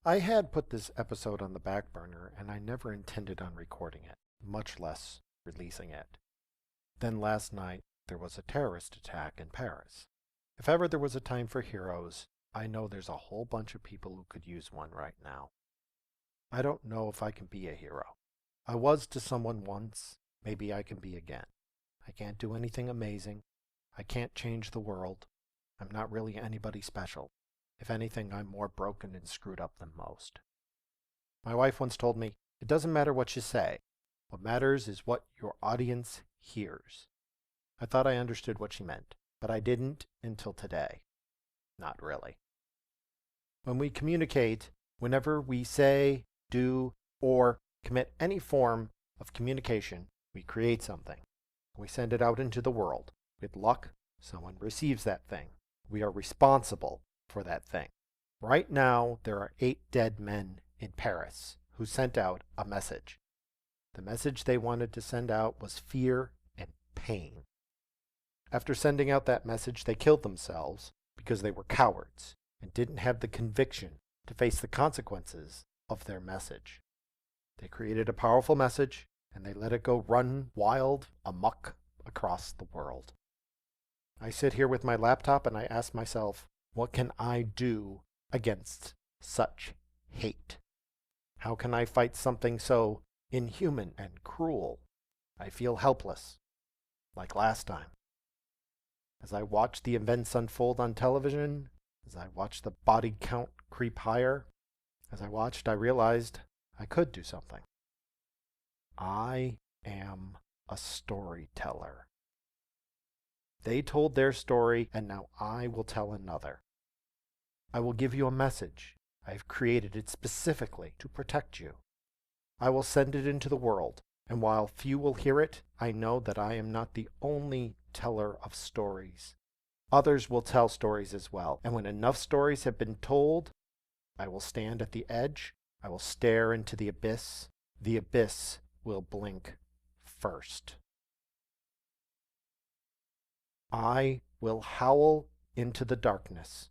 I had put this episode on the back burner, and I never intended on recording it, much less releasing it. Then last night, there was a terrorist attack in Paris. If ever there was a time for heroes, I know there's a whole bunch of people who could use one right now. I don't know if I can be a hero. I was to someone once, maybe I can be again. I can't do anything amazing. I can't change the world. I'm not really anybody special. If anything, I'm more broken and screwed up than most. My wife once told me, it doesn't matter what you say. What matters is what your audience hears. I thought I understood what she meant, but I didn't until today. Not really. When we communicate, whenever we say, do, or commit any form of communication, we create something. We send it out into the world. With luck, someone receives that thing. We are responsible for that thing. Right now, there are 8 dead men in Paris who sent out a message. The message they wanted to send out was fear and pain. After sending out that message, they killed themselves because they were cowards and didn't have the conviction to face the consequences of their message. They created a powerful message, and they let it go run wild amok across the world. I sit here with my laptop and I ask myself, what can I do against such hate? How can I fight something so inhuman and cruel? I feel helpless, like last time. As I watch the events unfold on television, as I watched the body count creep higher, as I watched, I realized I could do something. I am a storyteller. They told their story, and now I will tell another. I will give you a message. I have created it specifically to protect you. I will send it into the world, and while few will hear it, I know that I am not the only teller of stories. Others will tell stories as well, and when enough stories have been told, I will stand at the edge, I will stare into the abyss. The abyss will blink first. I will howl into the darkness.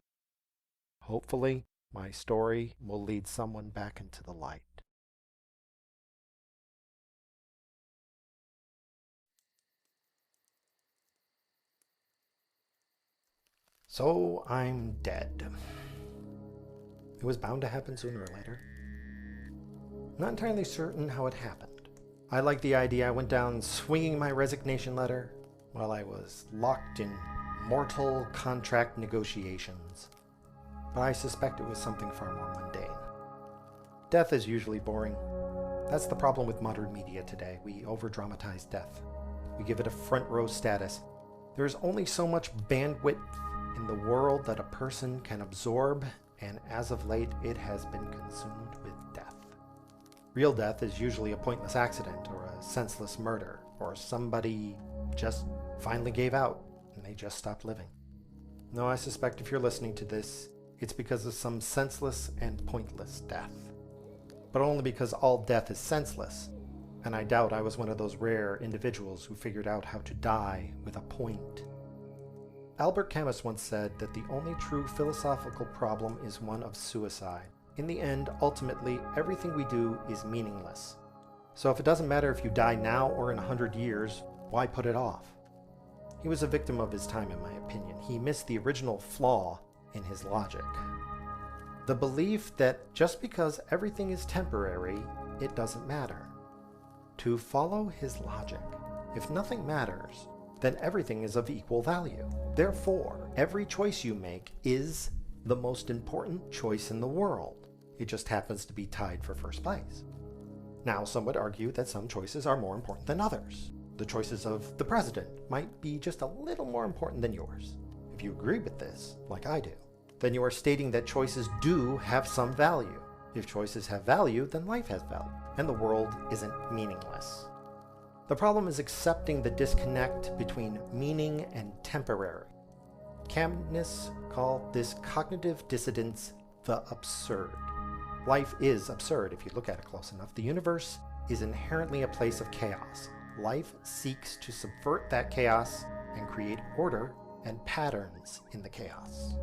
Hopefully, my story will lead someone back into the light. So I'm dead. It was bound to happen sooner or later. Not entirely certain how it happened. I like the idea I went down swinging my resignation letter while I was locked in mortal contract negotiations. But I suspect it was something far more mundane. Death is usually boring. That's the problem with modern media today. We over-dramatize death. We give it a front row status. There is only so much bandwidth in the world that a person can absorb, and as of late, it has been consumed with death. Real death is usually a pointless accident or a senseless murder, or somebody just finally gave out and they just stopped living. No, I suspect if you're listening to this, it's because of some senseless and pointless death. But only because all death is senseless, and I doubt I was one of those rare individuals who figured out how to die with a point. Albert Camus once said that the only true philosophical problem is one of suicide. In the end, ultimately, everything we do is meaningless. So if it doesn't matter if you die now or in 100 years, why put it off? He was a victim of his time, in my opinion. He missed the original flaw in his logic. The belief that just because everything is temporary, it doesn't matter. To follow his logic, if nothing matters, then everything is of equal value. Therefore, every choice you make is the most important choice in the world. It just happens to be tied for first place. Now, some would argue that some choices are more important than others. The choices of the president might be just a little more important than yours. If you agree with this, like I do, then you are stating that choices do have some value. If choices have value, then life has value, and the world isn't meaningless. The problem is accepting the disconnect between meaning and temporary. Camus called this cognitive dissonance the absurd. Life is absurd if you look at it close enough. The universe is inherently a place of chaos. Life seeks to subvert that chaos and create order and patterns in the chaos.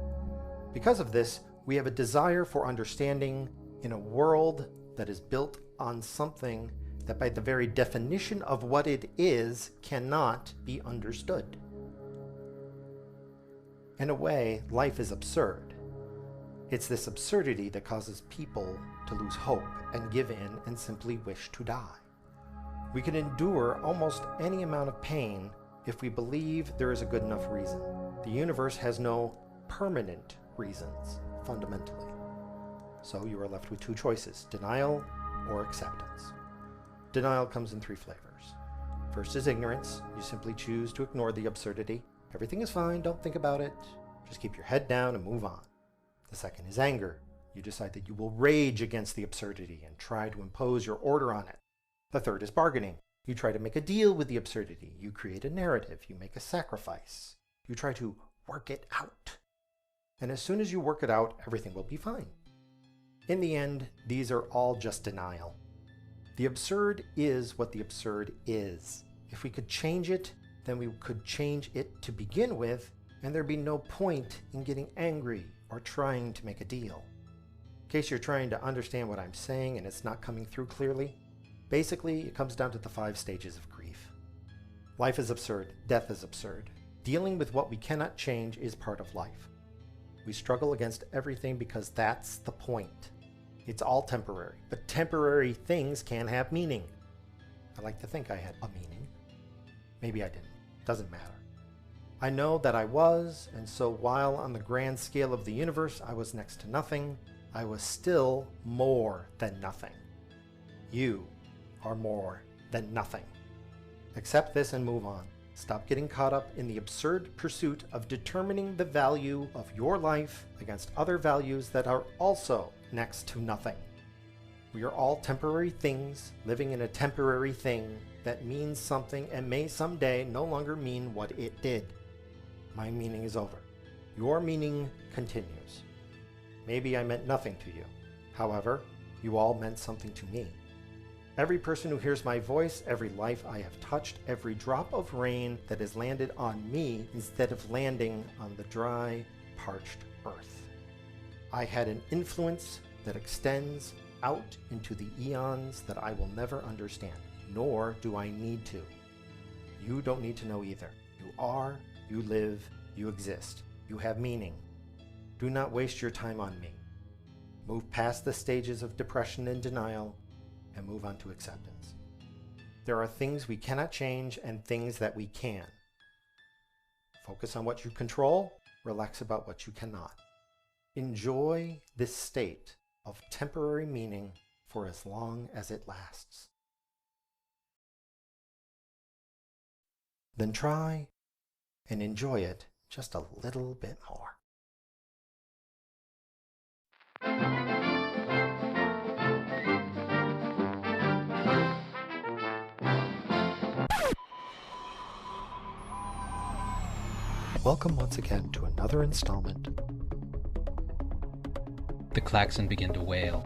Because of this, we have a desire for understanding in a world that is built on something that by the very definition of what it is cannot be understood. In a way, life is absurd. It's this absurdity that causes people to lose hope and give in and simply wish to die. We can endure almost any amount of pain if we believe there is a good enough reason. The universe has no permanent reasons, fundamentally. So you are left with two choices, denial or acceptance. Denial comes in three flavors. First is ignorance. You simply choose to ignore the absurdity. Everything is fine, don't think about it. Just keep your head down and move on. The second is anger. You decide that you will rage against the absurdity and try to impose your order on it. The third is bargaining. You try to make a deal with the absurdity. You create a narrative. You make a sacrifice. You try to work it out. And as soon as you work it out, everything will be fine. In the end, these are all just denial. The absurd is what the absurd is. If we could change it, then we could change it to begin with, and there'd be no point in getting angry or trying to make a deal. In case you're trying to understand what I'm saying and it's not coming through clearly, basically it comes down to the 5 stages of grief. Life is absurd. Death is absurd. Dealing with what we cannot change is part of life. We struggle against everything because that's the point. It's all temporary, but temporary things can have meaning. I like to think I had a meaning. Maybe I didn't. Doesn't matter. I know that I was, and so while on the grand scale of the universe I was next to nothing, I was still more than nothing. You are more than nothing. Accept this and move on. Stop getting caught up in the absurd pursuit of determining the value of your life against other values that are also next to nothing. We are all temporary things living in a temporary thing that means something and may someday no longer mean what it did. My meaning is over. Your meaning continues. Maybe I meant nothing to you. However, you all meant something to me. Every person who hears my voice, every life I have touched, every drop of rain that has landed on me instead of landing on the dry, parched earth. I had an influence that extends out into the eons that I will never understand, nor do I need to. You don't need to know either. You are, you live, you exist. You have meaning. Do not waste your time on me. Move past the stages of depression and denial and move on to acceptance. There are things we cannot change and things that we can. Focus on what you control, relax about what you cannot. Enjoy this state of temporary meaning for as long as it lasts. Then try and enjoy it just a little bit more. Welcome once again to another installment. The klaxon began to wail.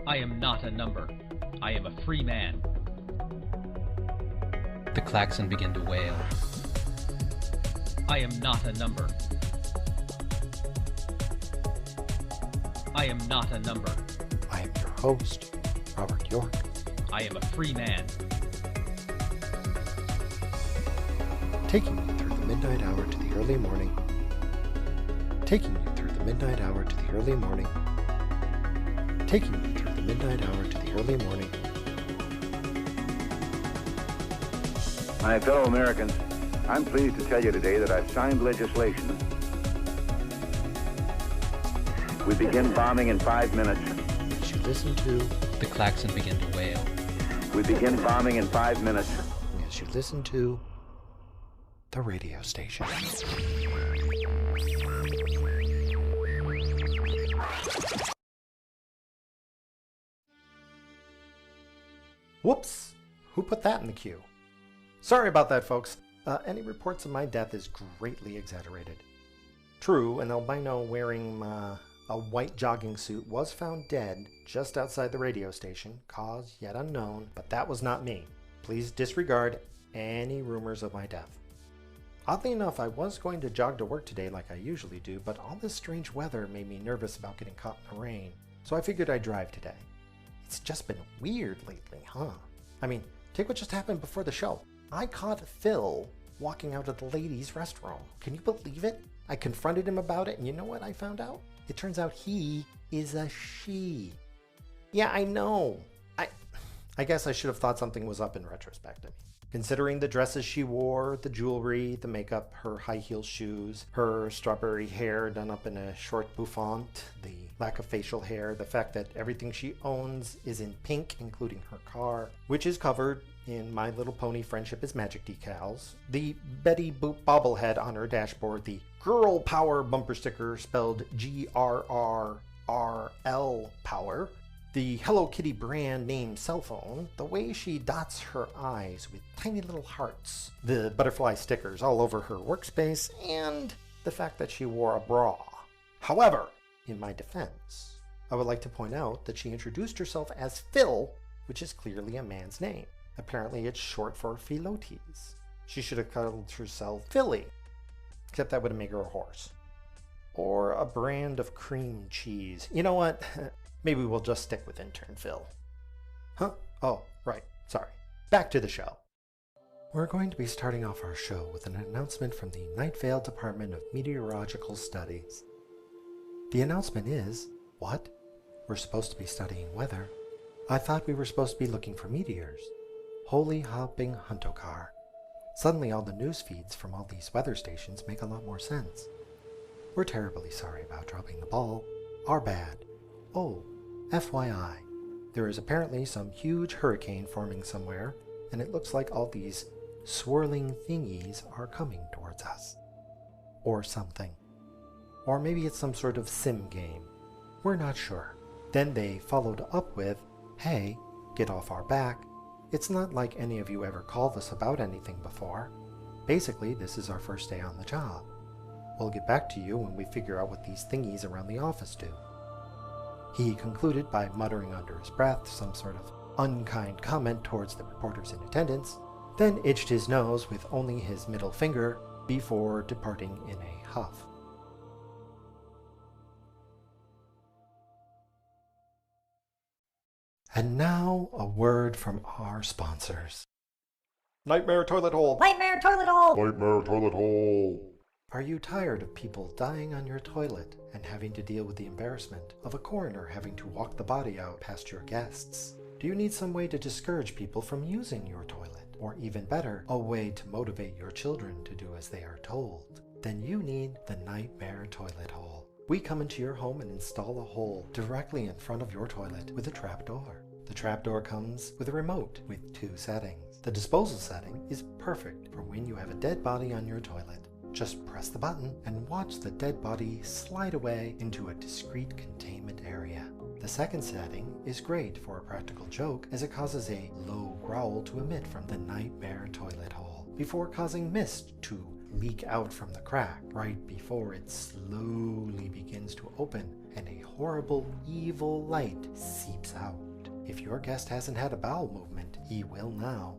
I am not a number. I am a free man. The klaxon began to wail. I am not a number. I am not a number. I am your host, Robert York. I am a free man. Taking you through the midnight hour to the early morning. Taking you through the midnight hour to the early morning. Taking you through the midnight hour to the early morning. My fellow Americans, I'm pleased to tell you today that I've signed legislation. We begin bombing in 5 minutes. As you listen to The klaxon began to wail. We begin bombing in 5 minutes. as you listen to the radio station. Whoops! Who put that in the queue? Sorry about that, folks. Any reports of my death is greatly exaggerated. True, an albino wearing a white jogging suit was found dead just outside the radio station, cause yet unknown, but that was not me. Please disregard any rumors of my death. Oddly enough, I was going to jog to work today like I usually do, but all this strange weather made me nervous about getting caught in the rain, so I figured I'd drive today. It's just been weird lately, huh? I mean, take what just happened before the show. I caught Phil walking out of the ladies' restroom. Can you believe it? I confronted him about it, and you know what I found out? It turns out he is a she. Yeah, I know. I guess I should have thought something was up in retrospect. Considering the dresses she wore, the jewelry, the makeup, her high heel shoes, her strawberry hair done up in a short bouffant, the lack of facial hair, the fact that everything she owns is in pink, including her car, which is covered in My Little Pony Friendship is Magic decals, the Betty Boop bobblehead on her dashboard, the Girl Power bumper sticker spelled GRRRL Power, the Hello Kitty brand name cell phone, the way she dots her eyes with tiny little hearts, the butterfly stickers all over her workspace, and the fact that she wore a bra. However, in my defense, I would like to point out that she introduced herself as Phil, which is clearly a man's name. Apparently it's short for Philotes. She should have called herself Philly, except that would have made her a horse. Or a brand of cream cheese. You know what? Maybe we'll just stick with intern Phil. Huh? Oh, right. Sorry. Back to the show. We're going to be starting off our show with an announcement from the Night Vale Department of Meteorological Studies. The announcement is, what? We're supposed to be studying weather. I thought we were supposed to be looking for meteors. Holy hopping huntokar. Suddenly all the news feeds from all these weather stations make a lot more sense. We're terribly sorry about dropping the ball. Our bad. Oh, FYI, there is apparently some huge hurricane forming somewhere, and it looks like all these swirling thingies are coming towards us. Or something. Or maybe it's some sort of sim game. We're not sure. Then they followed up with, hey, get off our back. It's not like any of you ever called us about anything before. Basically, this is our first day on the job. We'll get back to you when we figure out what these thingies around the office do. He concluded by muttering under his breath some sort of unkind comment towards the reporters in attendance, then itched his nose with only his middle finger before departing in a huff. And now a word from our sponsors. Nightmare Toilet Hole! Nightmare toilet hole! Nightmare toilet hole! Are you tired of people dying on your toilet and having to deal with the embarrassment of a coroner having to walk the body out past your guests? Do you need some way to discourage people from using your toilet? Or even better, a way to motivate your children to do as they are told? Then you need the Nightmare Toilet Hole. We come into your home and install a hole directly in front of your toilet with a trapdoor. The trapdoor comes with a remote with 2 settings. The disposal setting is perfect for when you have a dead body on your toilet. Just press the button and watch the dead body slide away into a discreet containment area. The second setting is great for a practical joke as it causes a low growl to emit from the Nightmare Toilet Hole before causing mist to leak out from the crack right before it slowly begins to open and a horrible evil light seeps out. If your guest hasn't had a bowel movement, he will now.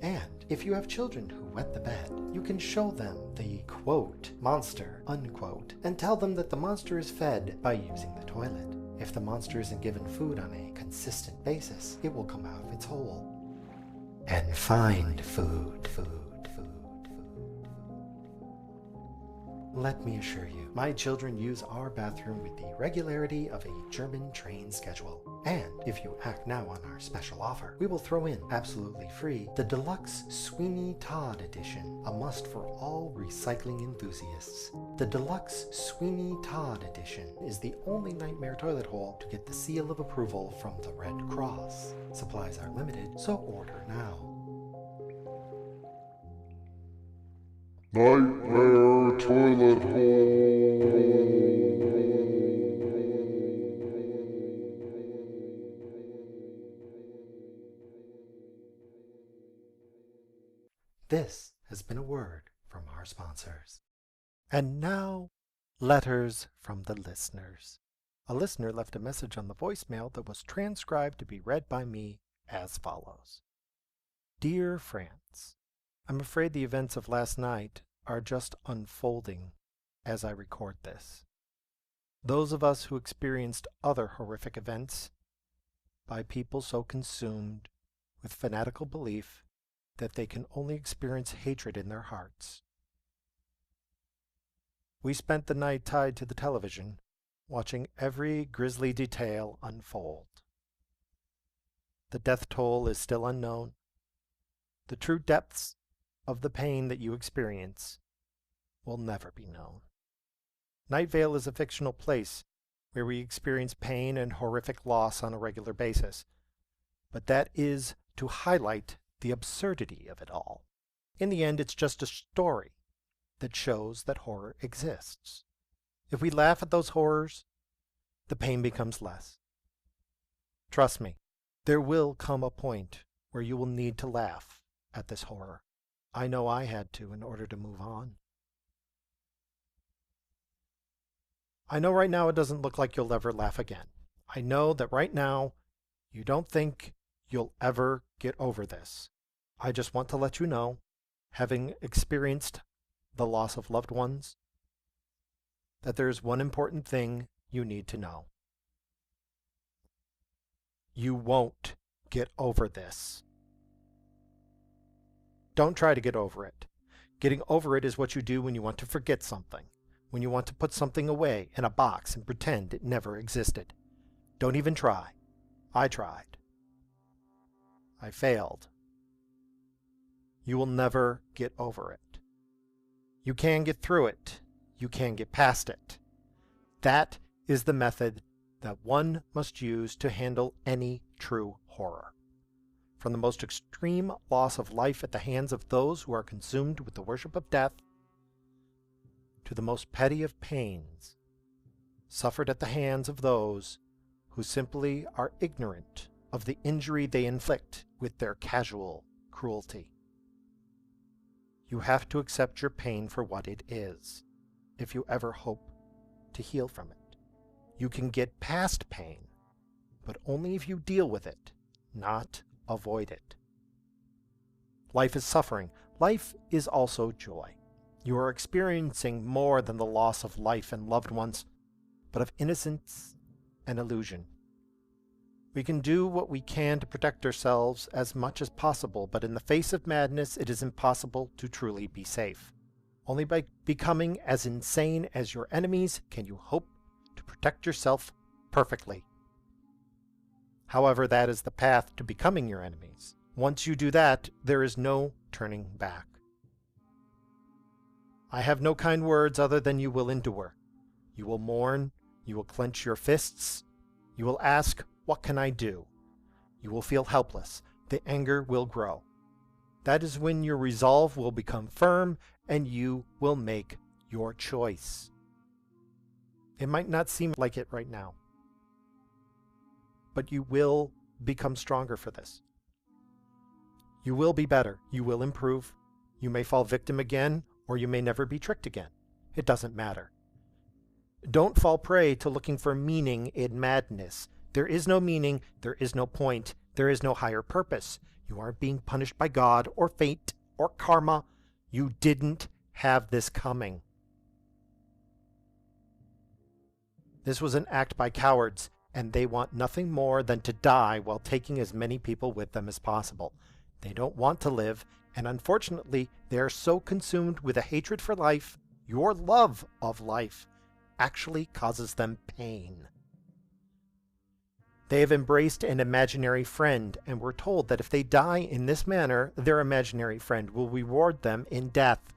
And if you have children who wet the bed, you can show them the quote, monster, unquote, and tell them that the monster is fed by using the toilet. If the monster isn't given food on a consistent basis, it will come out of its hole. And find food. Let me assure you, my children use our bathroom with the regularity of a German train schedule. And if you act now on our special offer, we will throw in, absolutely free, the Deluxe Sweeney Todd Edition, a must for all recycling enthusiasts. The Deluxe Sweeney Todd Edition is the only Nightmare Toilet Hole to get the seal of approval from the Red Cross. Supplies are limited, so order now. Nightmare toilet hole! This has been a word from our sponsors. And now, letters from the listeners. A listener left a message on the voicemail that was transcribed to be read by me as follows. Dear France, I'm afraid the events of last night are just unfolding as I record this. Those of us who experienced other horrific events by people so consumed with fanatical belief that they can only experience hatred in their hearts. We spent the night tied to the television, watching every grisly detail unfold. The death toll is still unknown. The true depths of the pain that you experience will never be known. Night Vale is a fictional place where we experience pain and horrific loss on a regular basis, but that is to highlight the absurdity of it all. In the end, it's just a story that shows that horror exists. If we laugh at those horrors, the pain becomes less. Trust me, there will come a point where you will need to laugh at this horror. I know I had to in order to move on. I know right now it doesn't look like you'll ever laugh again. I know that right now you don't think you'll ever get over this. I just want to let you know, having experienced the loss of loved ones, that there's one important thing you need to know. You won't get over this. Don't try to get over it. Getting over it is what you do when you want to forget something, when you want to put something away in a box and pretend it never existed. Don't even try. I tried. I failed. You will never get over it. You can get through it. You can get past it. That is the method that one must use to handle any true horror. From the most extreme loss of life at the hands of those who are consumed with the worship of death, to the most petty of pains suffered at the hands of those who simply are ignorant of the injury they inflict with their casual cruelty. You have to accept your pain for what it is, if you ever hope to heal from it. You can get past pain, but only if you deal with it, not avoid it. Life is suffering. Life is also joy. You are experiencing more than the loss of life and loved ones, but of innocence and illusion. We can do what we can to protect ourselves as much as possible, but in the face of madness, it is impossible to truly be safe. Only by becoming as insane as your enemies can you hope to protect yourself perfectly. However, that is the path to becoming your enemies. Once you do that, there is no turning back. I have no kind words other than you will endure. You will mourn. You will clench your fists. You will ask, "What can I do?" You will feel helpless. The anger will grow. That is when your resolve will become firm and you will make your choice. It might not seem like it right now, but you will become stronger for this. You will be better. You will improve. You may fall victim again, or you may never be tricked again. It doesn't matter. Don't fall prey to looking for meaning in madness. There is no meaning. There is no point. There is no higher purpose. You aren't being punished by God or fate or karma. You didn't have this coming. This was an act by cowards, and they want nothing more than to die while taking as many people with them as possible. They don't want to live, and unfortunately, they are so consumed with a hatred for life, your love of life actually causes them pain. They have embraced an imaginary friend, and were told that if they die in this manner, their imaginary friend will reward them in death.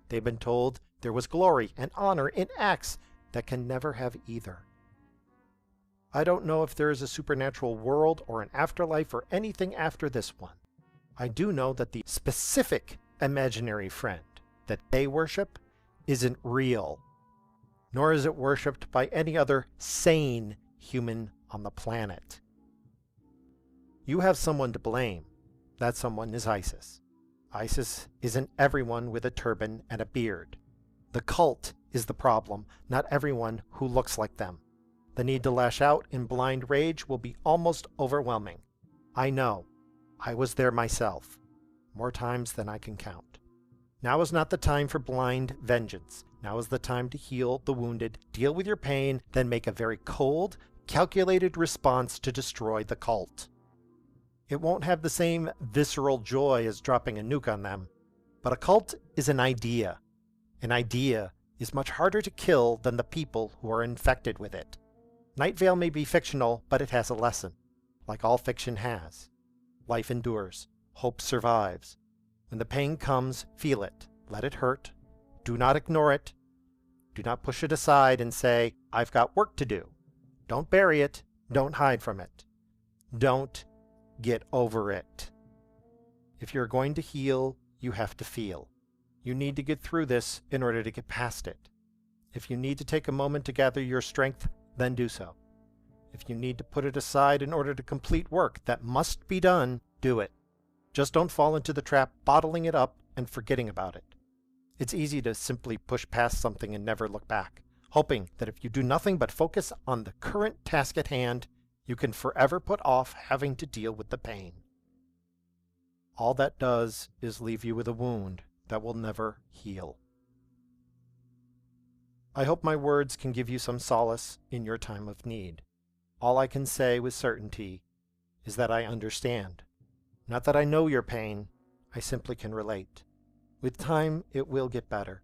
They've been told there was glory and honor in acts that can never have either. I don't know if there is a supernatural world or an afterlife or anything after this one. I do know that the specific imaginary friend that they worship isn't real, nor is it worshipped by any other sane human on the planet. You have someone to blame. That someone is ISIS. ISIS isn't everyone with a turban and a beard. The cult is the problem, not everyone who looks like them. The need to lash out in blind rage will be almost overwhelming. I know. I was there myself, more times than I can count. Now is not the time for blind vengeance. Now is the time to heal the wounded, deal with your pain, then make a very cold, calculated response to destroy the cult. It won't have the same visceral joy as dropping a nuke on them, but a cult is an idea. An idea is much harder to kill than the people who are infected with it. Night Vale may be fictional, but it has a lesson, like all fiction has. Life endures. Hope survives. When the pain comes, feel it. Let it hurt. Do not ignore it. Do not push it aside and say, I've got work to do. Don't bury it. Don't hide from it. Don't get over it. If you're going to heal, you have to feel. You need to get through this in order to get past it. If you need to take a moment to gather your strength, then do so. If you need to put it aside in order to complete work that must be done, do it. Just don't fall into the trap bottling it up and forgetting about it. It's easy to simply push past something and never look back, hoping that if you do nothing but focus on the current task at hand, you can forever put off having to deal with the pain. All that does is leave you with a wound that will never heal. I hope my words can give you some solace in your time of need. All I can say with certainty is that I understand. Not that I know your pain, I simply can relate. With time, it will get better.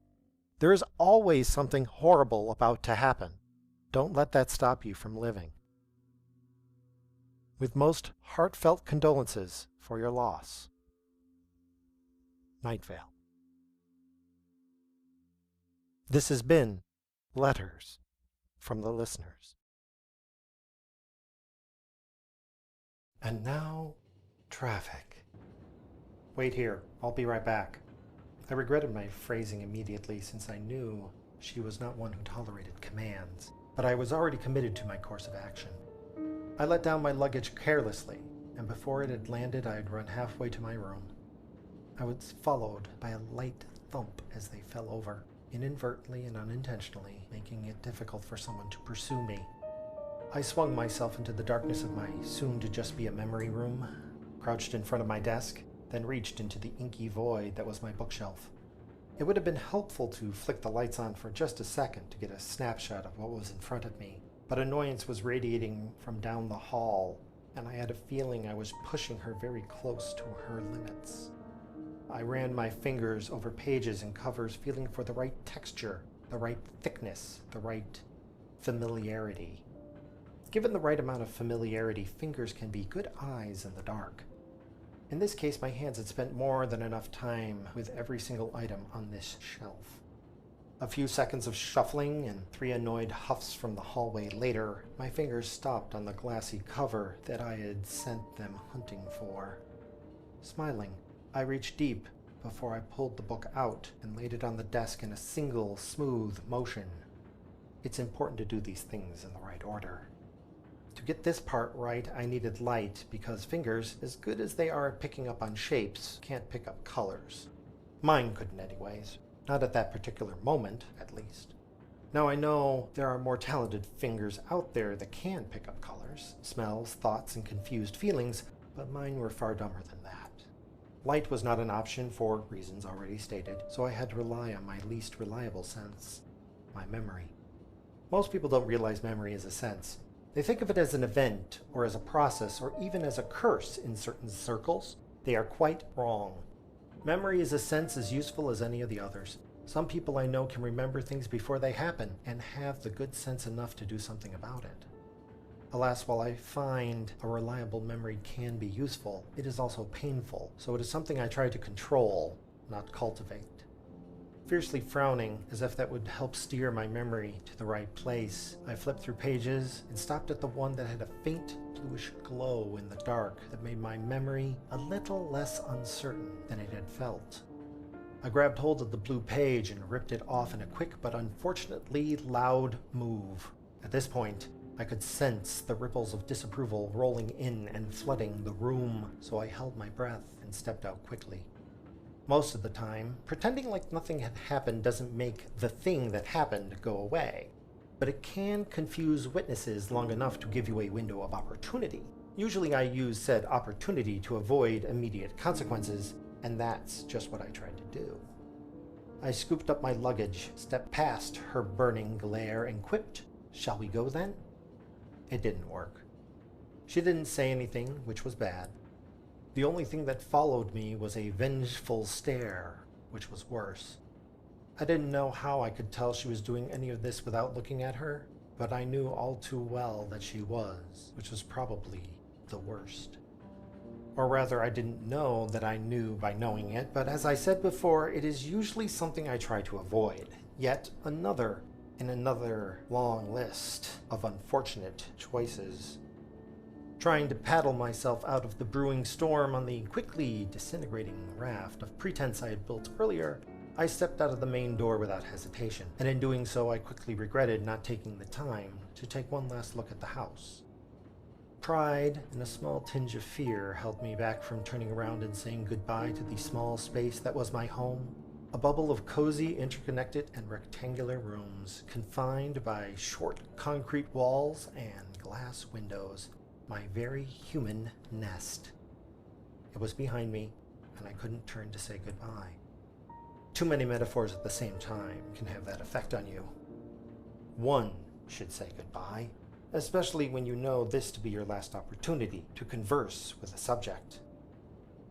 There is always something horrible about to happen. Don't let that stop you from living. With most heartfelt condolences for your loss. Night Vale. This has been Letters from the Listeners. And now, traffic. Wait here, I'll be right back. I regretted my phrasing immediately since I knew she was not one who tolerated commands, but I was already committed to my course of action. I let down my luggage carelessly, and before it had landed I had run halfway to my room. I was followed by a light thump as they fell over, inadvertently and unintentionally, making it difficult for someone to pursue me. I swung myself into the darkness of my soon-to-just-be-a-memory room, crouched in front of my desk, then reached into the inky void that was my bookshelf. It would have been helpful to flick the lights on for just a second to get a snapshot of what was in front of me, but annoyance was radiating from down the hall, and I had a feeling I was pushing her very close to her limits. I ran my fingers over pages and covers, feeling for the right texture, the right thickness, the right familiarity. Given the right amount of familiarity, fingers can be good eyes in the dark. In this case, my hands had spent more than enough time with every single item on this shelf. A few seconds of shuffling and 3 annoyed huffs from the hallway later, my fingers stopped on the glassy cover that I had sent them hunting for. Smiling, I reached deep before I pulled the book out and laid it on the desk in a single, smooth motion. It's important to do these things in the right order. To get this part right, I needed light because fingers, as good as they are at picking up on shapes, can't pick up colors. Mine couldn't anyways. Not at that particular moment, at least. Now I know there are more talented fingers out there that can pick up colors, smells, thoughts, and confused feelings, but mine were far dumber than that. Light was not an option for reasons already stated, so I had to rely on my least reliable sense, my memory. Most people don't realize memory is a sense. They think of it as an event, or as a process, or even as a curse in certain circles. They are quite wrong. Memory is a sense as useful as any of the others. Some people I know can remember things before they happen, and have the good sense enough to do something about it. Alas, while I find a reliable memory can be useful, it is also painful, so it is something I try to control, not cultivate. Fiercely frowning, as if that would help steer my memory to the right place, I flipped through pages and stopped at the one that had a faint bluish glow in the dark that made my memory a little less uncertain than it had felt. I grabbed hold of the blue page and ripped it off in a quick but unfortunately loud move. At this point, I could sense the ripples of disapproval rolling in and flooding the room, so I held my breath and stepped out quickly. Most of the time, pretending like nothing had happened doesn't make the thing that happened go away, but it can confuse witnesses long enough to give you a window of opportunity. Usually I use said opportunity to avoid immediate consequences, and that's just what I tried to do. I scooped up my luggage, stepped past her burning glare, and quipped, "Shall we go then?" It didn't work. She didn't say anything, which was bad. The only thing that followed me was a vengeful stare, which was worse. I didn't know how I could tell she was doing any of this without looking at her, but I knew all too well that she was, which was probably the worst. Or rather, I didn't know that I knew by knowing it, but as I said before, it is usually something I try to avoid. Yet another in another long list of unfortunate choices. Trying to paddle myself out of the brewing storm on the quickly disintegrating raft of pretense I had built earlier, I stepped out of the main door without hesitation, and in doing so I quickly regretted not taking the time to take one last look at the house. Pride and a small tinge of fear held me back from turning around and saying goodbye to the small space that was my home, a bubble of cozy, interconnected, and rectangular rooms, confined by short concrete walls and glass windows, my very human nest. It was behind me, and I couldn't turn to say goodbye. Too many metaphors at the same time can have that effect on you. One should say goodbye, especially when you know this to be your last opportunity to converse with a subject.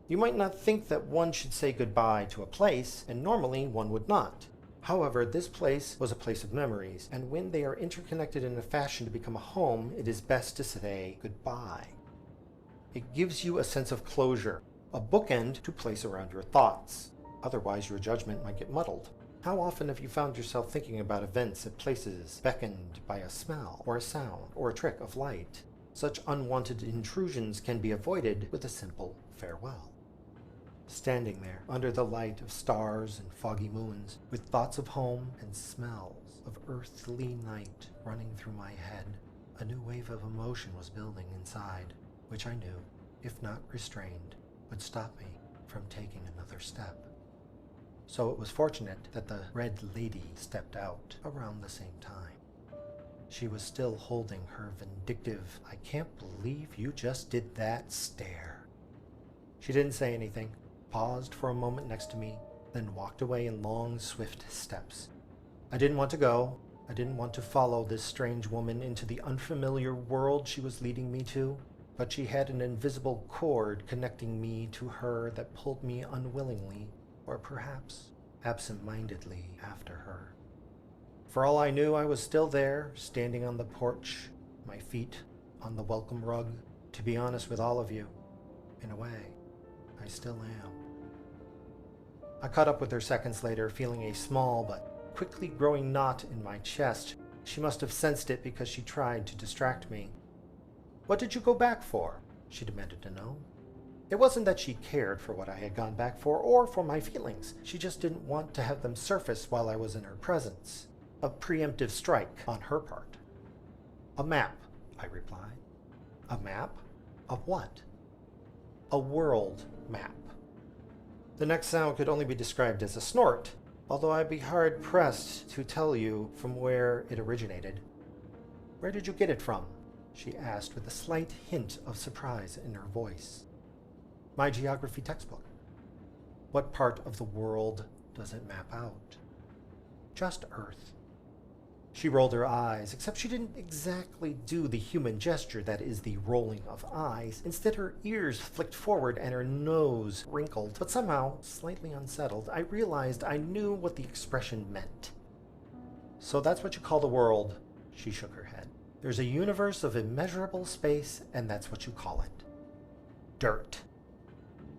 You might not think that one should say goodbye to a place, and normally one would not. However, this place was a place of memories, and when they are interconnected in a fashion to become a home, it is best to say goodbye. It gives you a sense of closure, a bookend to place around your thoughts. Otherwise, your judgment might get muddled. How often have you found yourself thinking about events at places beckoned by a smell, or a sound, or a trick of light? Such unwanted intrusions can be avoided with a simple farewell. Standing there, under the light of stars and foggy moons, with thoughts of home and smells of earthly night running through my head, a new wave of emotion was building inside, which I knew, if not restrained, would stop me from taking another step. So it was fortunate that the Red Lady stepped out around the same time. She was still holding her vindictive, "I can't believe you just did that" stare. She didn't say anything, paused for a moment next to me, then walked away in long, swift steps. I didn't want to go. I didn't want to follow this strange woman into the unfamiliar world she was leading me to, but she had an invisible cord connecting me to her that pulled me unwillingly, or perhaps absent-mindedly, after her. For all I knew, I was still there, standing on the porch, my feet on the welcome rug. To be honest with all of you, in a way, I still am. I caught up with her seconds later, feeling a small but quickly growing knot in my chest. She must have sensed it because she tried to distract me. "What did you go back for?" she demanded to know. It wasn't that she cared for what I had gone back for or for my feelings. She just didn't want to have them surface while I was in her presence. A preemptive strike on her part. "A map," I replied. "A map? Of what?" "A world map." The next sound could only be described as a snort, although I'd be hard-pressed to tell you from where it originated. "Where did you get it from?" she asked with a slight hint of surprise in her voice. "My geography textbook." "What part of the world does it map out?" "Just Earth." She rolled her eyes, except she didn't exactly do the human gesture that is the rolling of eyes. Instead, her ears flicked forward and her nose wrinkled, but somehow, slightly unsettled, I realized I knew what the expression meant. "So that's what you call the world?" She shook her head. "There's a universe of immeasurable space, and that's what you call it. Dirt.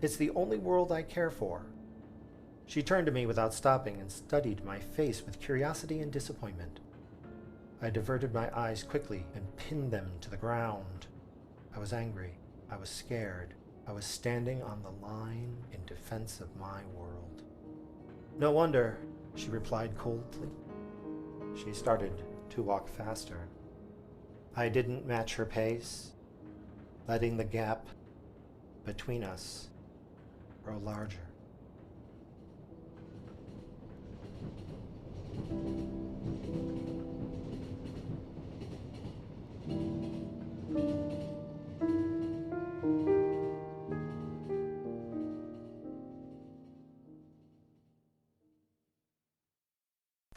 It's the only world I care for." She turned to me without stopping and studied my face with curiosity and disappointment. I diverted my eyes quickly and pinned them to the ground. I was angry. I was scared. I was standing on the line in defense of my world. "No wonder," she replied coldly. She started to walk faster. I didn't match her pace, letting the gap between us grow larger.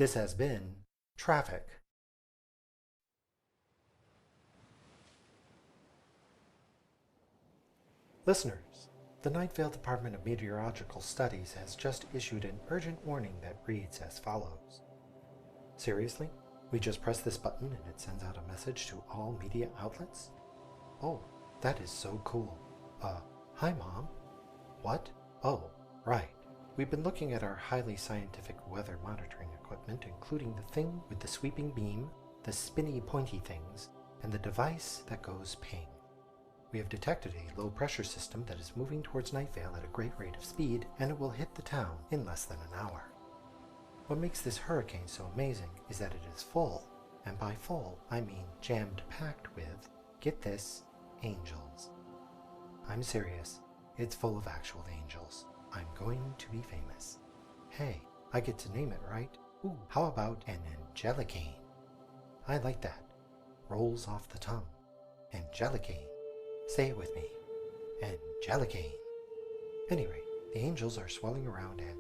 This has been Traffic. Listeners, the Night Vale Department of Meteorological Studies has just issued an urgent warning that reads as follows. Seriously? We just press this button and it sends out a message to all media outlets? Oh, that is so cool. Hi Mom. What? Oh, right. We've been looking at our highly scientific weather monitoring equipment, including the thing with the sweeping beam, the spinny pointy things, and the device that goes ping. We have detected a low-pressure system that is moving towards Night Vale at a great rate of speed, and it will hit the town in less than an hour. What makes this hurricane so amazing is that it is full, and by full, I mean jammed-packed with, get this, angels. I'm serious. It's full of actual angels. I'm going to be famous. Hey, I get to name it, right? Ooh, how about an Angelicane? I like that. Rolls off the tongue. Angelicane. Say it with me. Angelicane. Anyway, the angels are swelling around and,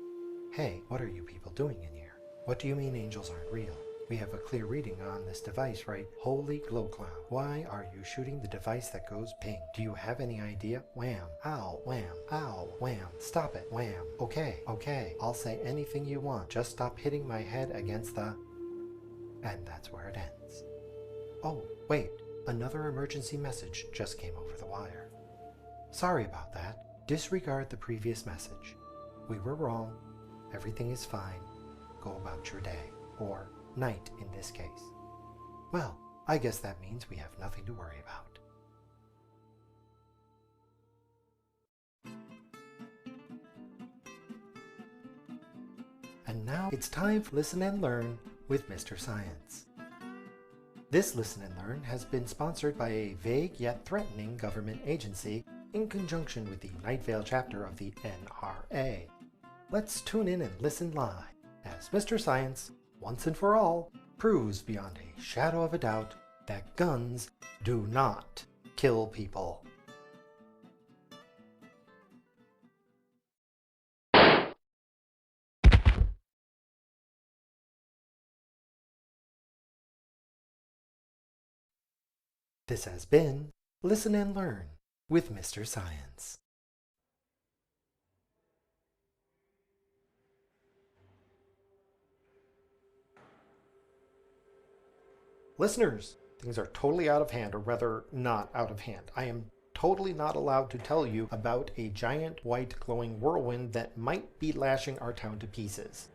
hey, what are you people doing in here? What do you mean angels aren't real? We have a clear reading on this device, right? Holy glow cloud. Why are you shooting the device that goes ping? Do you have any idea? Wham. Ow. Wham. Ow. Wham. Stop it. Wham. Okay. I'll say anything you want. Just stop hitting my head against the... And that's where it ends. Oh, wait. Another emergency message just came over the wire. Sorry about that. Disregard the previous message. We were wrong. Everything is fine. Go about your day. Or night in this case. Well, I guess that means we have nothing to worry about. And now it's time for Listen and Learn with Mr. Science. This Listen and Learn has been sponsored by a vague yet threatening government agency in conjunction with the Night Vale chapter of the NRA. Let's tune in and listen live as Mr. Science, once and for all, proves beyond a shadow of a doubt that guns do not kill people. This has been Listen and Learn with Mr. Science. Listeners, things are totally out of hand, or rather not out of hand. I am totally not allowed to tell you about a giant white glowing whirlwind that might be lashing our town to pieces.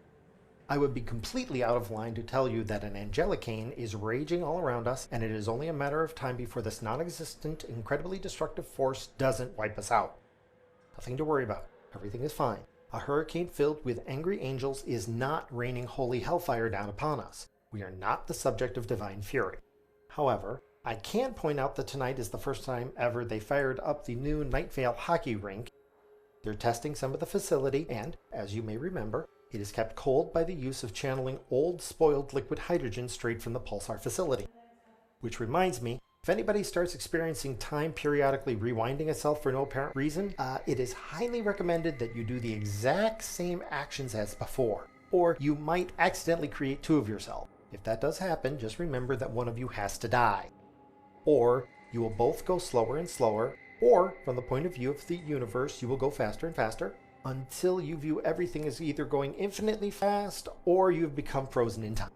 I would be completely out of line to tell you that an Angelicane is raging all around us, and it is only a matter of time before this non-existent, incredibly destructive force doesn't wipe us out. Nothing to worry about. Everything is fine. A hurricane filled with angry angels is not raining holy hellfire down upon us. We are not the subject of divine fury. However, I can point out that tonight is the first time ever they fired up the new Night Vale hockey rink. They're testing some of the facility, and, as you may remember, it is kept cold by the use of channeling old spoiled liquid hydrogen straight from the pulsar facility. Which reminds me, if anybody starts experiencing time periodically rewinding itself for no apparent reason, it is highly recommended that you do the exact same actions as before, or you might accidentally create two of yourself. If that does happen, just remember that one of you has to die. Or you will both go slower and slower, or from the point of view of the universe, you will go faster and faster, until you view everything as either going infinitely fast or you've become frozen in time.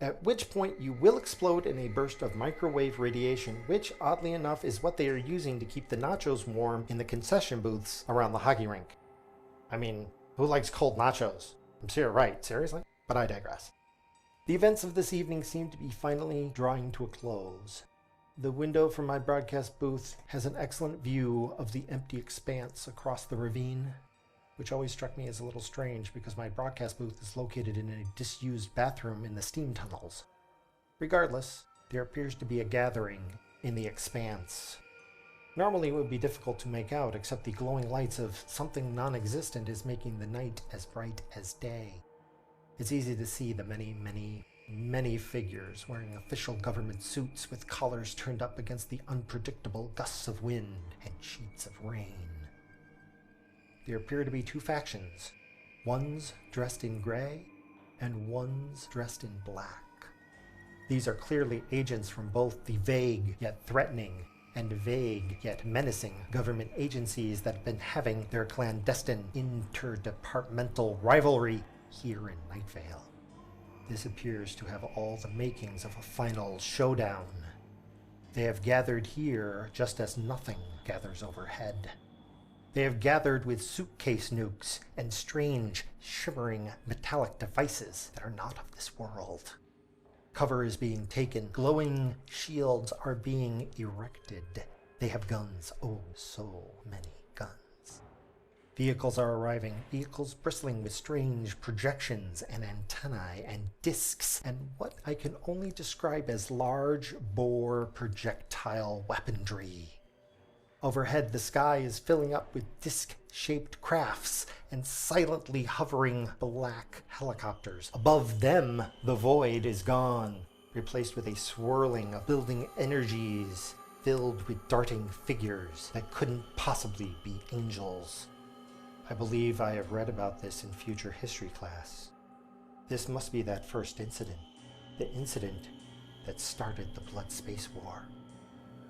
At which point you will explode in a burst of microwave radiation, which oddly enough is what they are using to keep the nachos warm in the concession booths around the hockey rink. I mean, who likes cold nachos? I'm sure, right, seriously? But I digress. The events of this evening seem to be finally drawing to a close. The window from my broadcast booth has an excellent view of the empty expanse across the ravine, which always struck me as a little strange because my broadcast booth is located in a disused bathroom in the steam tunnels. Regardless, there appears to be a gathering in the expanse. Normally it would be difficult to make out, except the glowing lights of something non-existent is making the night as bright as day. It's easy to see the many figures wearing official government suits with collars turned up against the unpredictable gusts of wind and sheets of rain. There appear to be two factions. One's dressed in gray, and one's dressed in black. These are clearly agents from both the vague yet threatening and vague yet menacing government agencies that have been having their clandestine interdepartmental rivalry here in Night Vale. This appears to have all the makings of a final showdown. They have gathered here just as nothing gathers overhead. They have gathered with suitcase nukes and strange, shimmering metallic devices that are not of this world. Cover is being taken. Glowing shields are being erected. They have guns. Oh, so many guns. Vehicles are arriving. Vehicles bristling with strange projections and antennae and discs and what I can only describe as large-bore projectile weaponry. Overhead, the sky is filling up with disc-shaped crafts and silently hovering black helicopters. Above them, the void is gone, replaced with a swirling of building energies filled with darting figures that couldn't possibly be angels. I believe I have read about this in future history class. This must be that first incident, the incident that started the Blood Space War.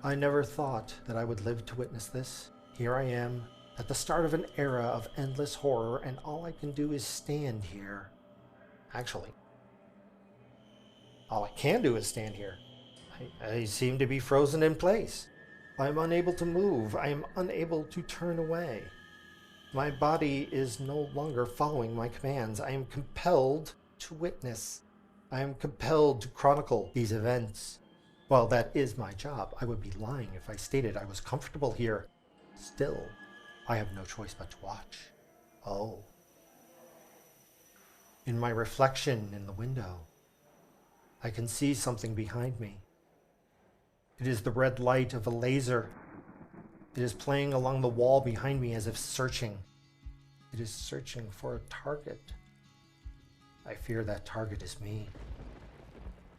I never thought that I would live to witness this. Here I am, at the start of an era of endless horror, and all I can do is stand here. Actually, all I can do is stand here. I seem to be frozen in place. I am unable to move. I am unable to turn away. My body is no longer following my commands. I am compelled to witness. I am compelled to chronicle these events. Well, that is my job. I would be lying if I stated I was comfortable here. Still, I have no choice but to watch. Oh. In my reflection in the window, I can see something behind me. It is the red light of a laser. It is playing along the wall behind me as if searching. It is searching for a target. I fear that target is me.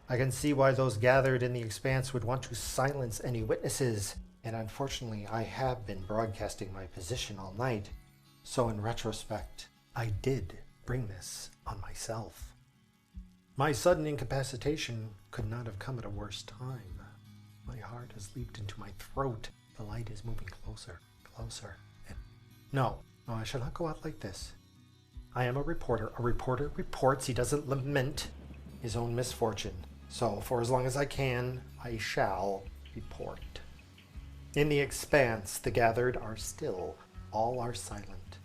I can see why those gathered in the expanse would want to silence any witnesses, and unfortunately I have been broadcasting my position all night, so in retrospect, I did bring this on myself. My sudden incapacitation could not have come at a worse time. My heart has leaped into my throat. The light is moving closer, closer, and no, I shall not go out like this. I am a reporter. A reporter reports. He doesn't lament his own misfortune. So, for as long as I can, I shall report. In the expanse, the gathered are still. All are silent,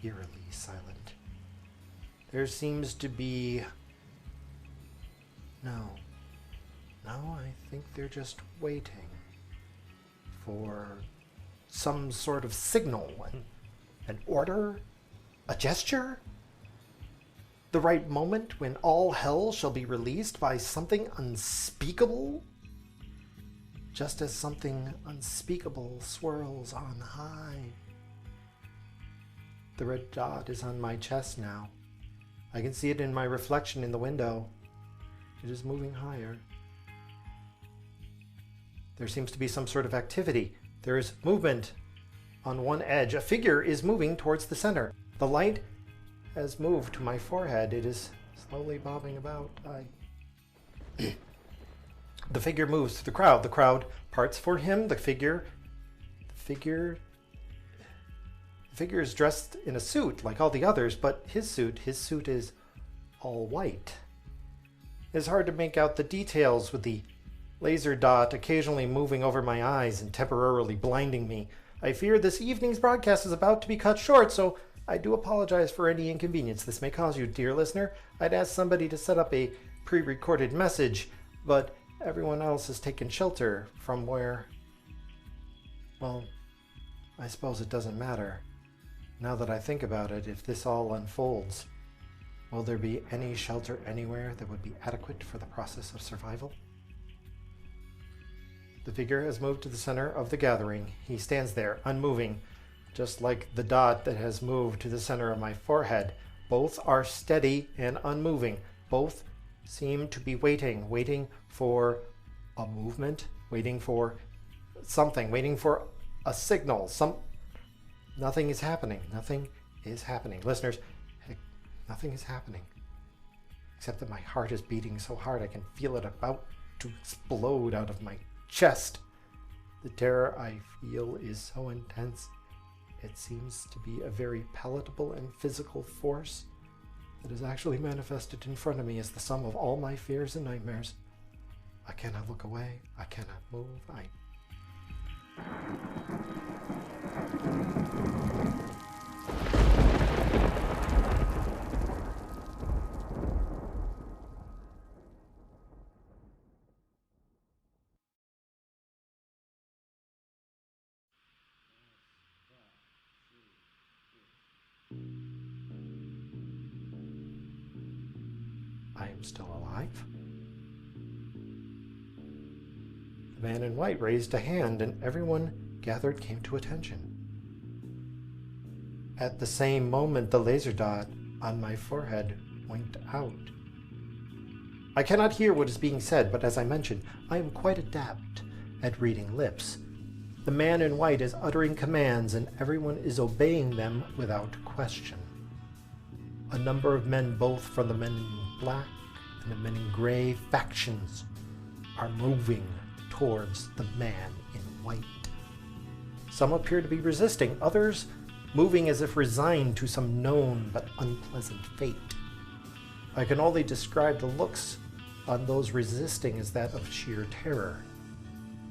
eerily silent. There seems to be... No, I think they're just waiting for some sort of signal, an order, a gesture. The right moment when all hell shall be released by something unspeakable, just as something unspeakable swirls on high. The red dot is on my chest now. I can see it in my reflection in the window. It is moving higher. There seems to be some sort of activity. There is movement on one edge. A figure is moving towards the center. The light has moved to my forehead. It is slowly bobbing about. The figure moves through the crowd. The crowd parts for him. The figure is dressed in a suit like all the others, but his suit is all white. It's hard to make out the details with the laser dot occasionally moving over my eyes and temporarily blinding me. I fear this evening's broadcast is about to be cut short, so I do apologize for any inconvenience this may cause you, dear listener. I'd ask somebody to set up a pre-recorded message, but everyone else has taken shelter from where... Well, I suppose it doesn't matter. Now that I think about it, if this all unfolds, will there be any shelter anywhere that would be adequate for the process of survival? The figure has moved to the center of the gathering. He stands there, unmoving, just like the dot that has moved to the center of my forehead. Both are steady and unmoving. Both seem to be waiting for a movement, waiting for something, waiting for a signal. Nothing is happening. Nothing is happening. Listeners, nothing is happening. except that my heart is beating so hard I can feel it about to explode out of my chest. The terror I feel is so intense, it seems to be a very palatable and physical force that is actually manifested in front of me as the sum of all my fears and nightmares. I cannot look away. I cannot move. I am still alive. The man in white raised a hand, and everyone gathered came to attention. At the same moment, the laser dot on my forehead winked out. I cannot hear what is being said, but as I mentioned, I am quite adept at reading lips. The man in white is uttering commands, and everyone is obeying them without question. A number of men, both from the men in black and the men in gray factions, are moving towards the man in white. Some appear to be resisting, others moving as if resigned to some known but unpleasant fate. I can only describe the looks on those resisting as that of sheer terror.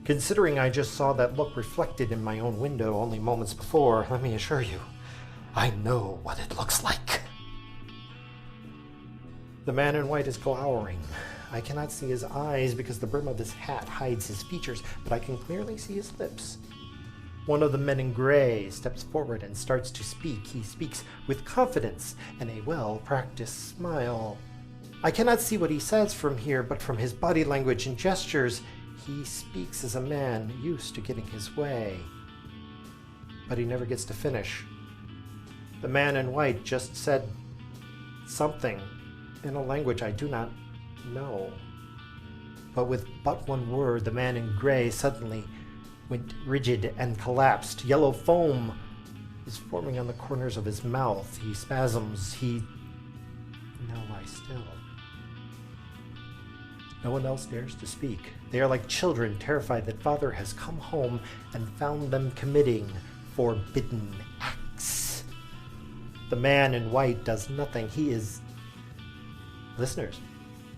Considering I just saw that look reflected in my own window only moments before, let me assure you, I know what it looks like. The man in white is glowering. I cannot see his eyes because the brim of his hat hides his features, but I can clearly see his lips. One of the men in gray steps forward and starts to speak. He speaks with confidence and a well-practiced smile. I cannot see what he says from here, but from his body language and gestures, he speaks as a man used to getting his way. But he never gets to finish. The man in white just said something in a language I do not know. But with but one word, the man in gray suddenly went rigid and collapsed. Yellow foam is forming on the corners of his mouth. He spasms. He now lies still. No one else dares to speak. They are like children, terrified that father has come home and found them committing forbidden acts. The man in white does nothing. He is... Listeners,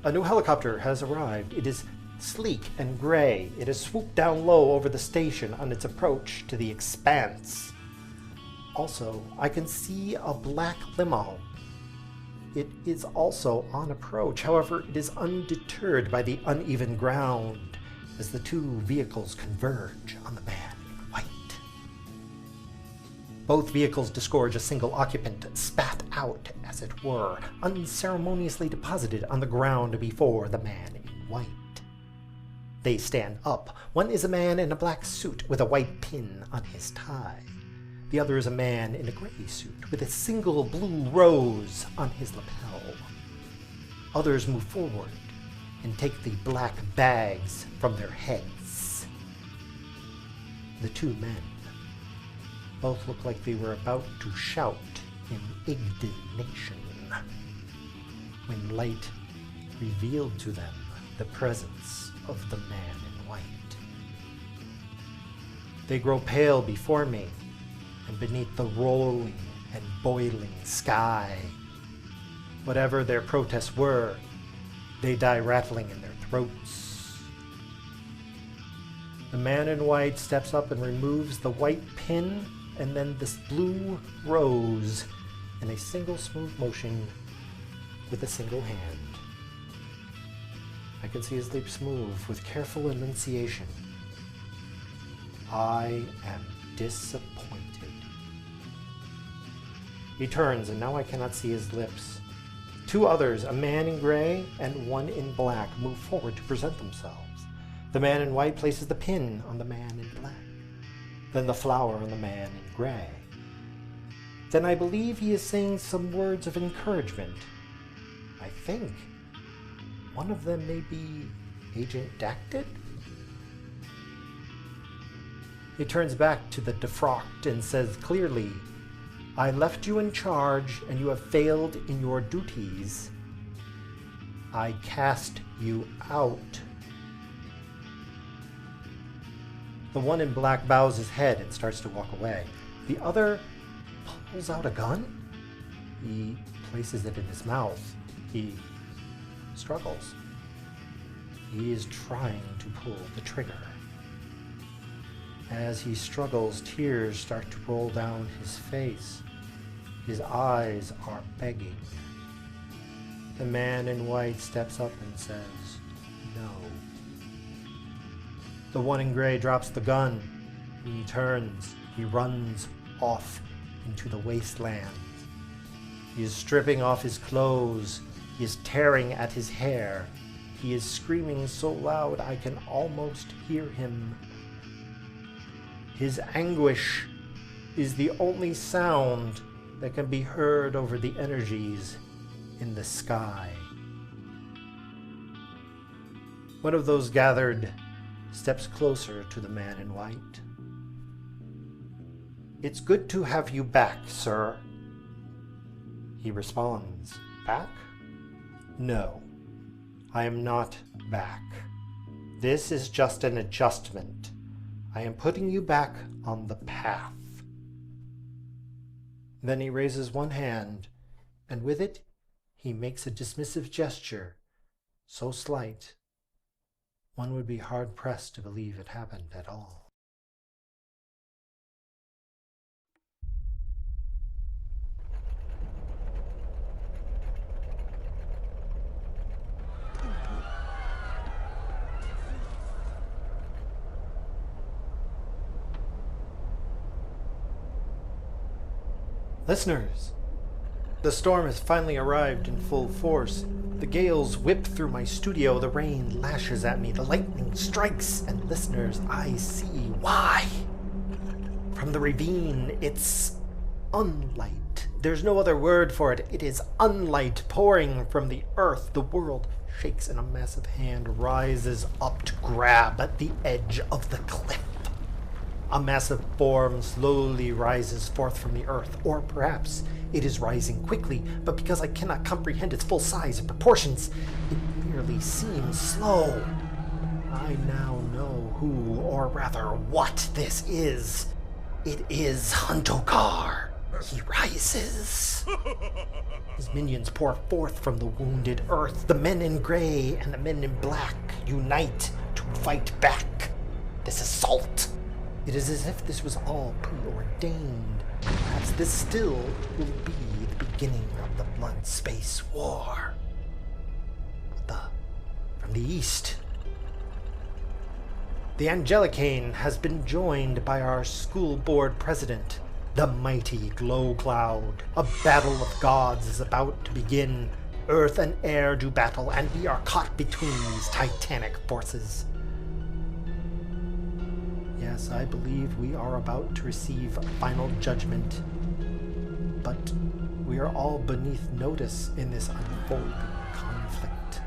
a new helicopter has arrived. It is sleek and gray. It has swooped down low over the station on its approach to the expanse. Also, I can see a black limo. It is also on approach. However, it is undeterred by the uneven ground as the two vehicles converge on the man in white. Both vehicles disgorge a single occupant, spat out, as it were, unceremoniously deposited on the ground before the man in white. They stand up. One is a man in a black suit with a white pin on his tie. The other is a man in a gray suit with a single blue rose on his lapel. Others move forward and take the black bags from their heads. The two men both look like they were about to shout in indignation when light revealed to them the presence of the man in white. They grow pale before me, and beneath the rolling and boiling sky, whatever their protests were, they die rattling in their throats. The man in white steps up and removes the white pin and then this blue rose in a single smooth motion with a single hand. I can see his lips move with careful enunciation. I am disappointed. He turns, and now I cannot see his lips. Two others, a man in gray and one in black, move forward to present themselves. The man in white places the pin on the man in black, then the flower on the man in gray. Then I believe he is saying some words of encouragement. I think one of them may be Agent Dactyl. He turns back to the defrocked and says clearly, I left you in charge and you have failed in your duties. I cast you out. The one in black bows his head and starts to walk away. The other pulls out a gun. He places it in his mouth. He struggles. He is trying to pull the trigger. As he struggles, tears start to roll down his face. His eyes are begging. The man in white steps up and says, "No." The one in gray drops the gun. He turns. He runs off into the wasteland. He is stripping off his clothes. He is tearing at his hair. He is screaming so loud I can almost hear him. His anguish is the only sound that can be heard over the energies in the sky. One of those gathered steps closer to the man in white. "It's good to have you back, sir." He responds, "Back? No, I am not back. This is just an adjustment. I am putting you back on the path." Then he raises one hand, and with it, he makes a dismissive gesture, so slight, one would be hard-pressed to believe it happened at all. Listeners, the storm has finally arrived in full force. The gales whip through my studio, the rain lashes at me, the lightning strikes, and listeners, I see why. From the ravine, it's unlight. There's no other word for it. It is unlight pouring from the earth. The world shakes and a massive hand rises up to grab at the edge of the cliff. A massive form slowly rises forth from the earth, or perhaps it is rising quickly, but because I cannot comprehend its full size and proportions, it merely seems slow. I now know who, or rather what, this is. It is Huntokar. He rises. His minions pour forth from the wounded earth. The men in gray and the men in black unite to fight back this assault. It is as if this was all preordained. Perhaps this still will be the beginning of the Blood Space War. From the east, the Angelicane has been joined by our school board president, the mighty Glow Cloud. A battle of gods is about to begin. Earth and air do battle, and we are caught between these titanic forces. Yes, I believe we are about to receive final judgment, but we are all beneath notice in this unfolding conflict.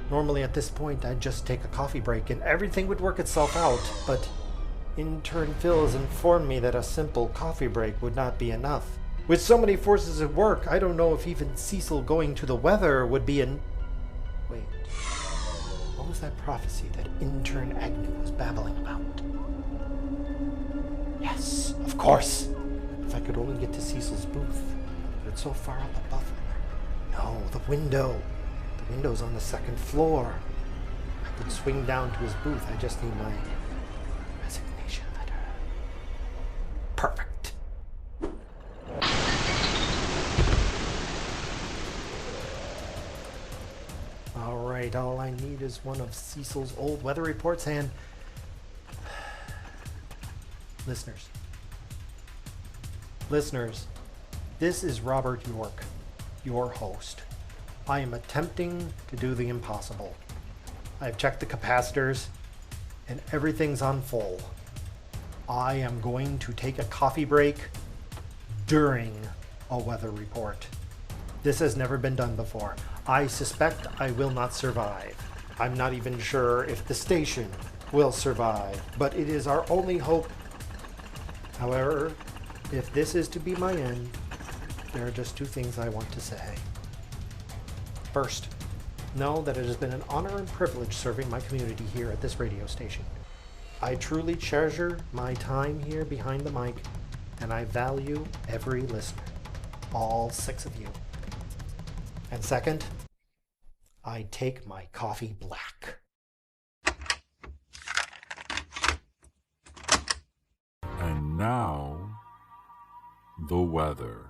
Normally at this point I'd just take a coffee break and everything would work itself out, but intern Phil has informed me that a simple coffee break would not be enough. With so many forces at work, I don't know if even Cecil going to the weather would be Wait. What was that prophecy that intern Agnew was babbling about? Yes, of course. If I could only get to Cecil's booth. But it's so far up above him. No, the window. The window's on the second floor. I could swing down to his booth. I just need my resignation letter. Perfect. Alright, all I need is one of Cecil's old weather reports and... Listeners, this is Robert York, your host. I am attempting to do the impossible. I've checked the capacitors, and everything's on full. I am going to take a coffee break during a weather report. This has never been done before. I suspect I will not survive. I'm not even sure if the station will survive, but it is our only hope. However, if this is to be my end, there are just two things I want to say. First, know that it has been an honor and privilege serving my community here at this radio station. I truly treasure my time here behind the mic, and I value every listener, all 6 of you. And second, I take my coffee black. And now, the weather.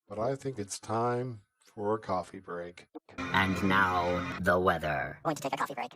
But I think it's time for a coffee break. And now, the weather. Going to take a coffee break.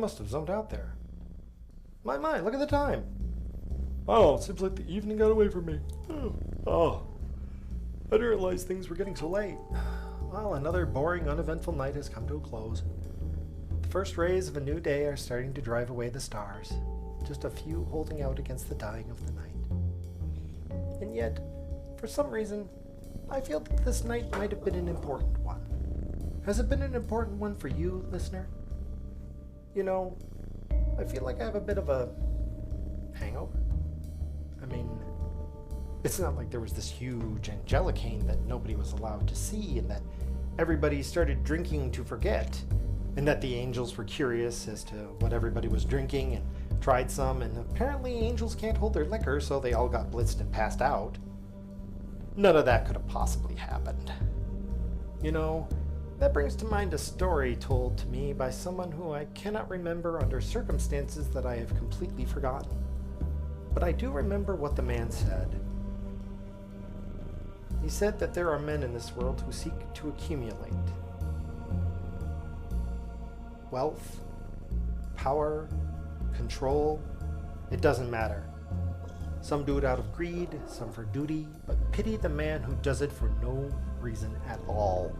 must have zoned out there. My, look at the time. Oh, it seems like the evening got away from me. Oh, I didn't realize things were getting so late. Well, another boring, uneventful night has come to a close. The first rays of a new day are starting to drive away the stars, just a few holding out against the dying of the night. And yet, for some reason, I feel that this night might have been an important one. Has it been an important one for you, listener? You know, I feel like I have a bit of a hangover. I mean, it's not like there was this huge Angelicane that nobody was allowed to see and that everybody started drinking to forget, and that the angels were curious as to what everybody was drinking and tried some, and apparently angels can't hold their liquor, so they all got blitzed and passed out. None of that could have possibly happened. You know, that brings to mind a story told to me by someone who I cannot remember under circumstances that I have completely forgotten. But I do remember what the man said. He said that there are men in this world who seek to accumulate wealth, power, control. It doesn't matter. Some do it out of greed, some for duty, but pity the man who does it for no reason at all.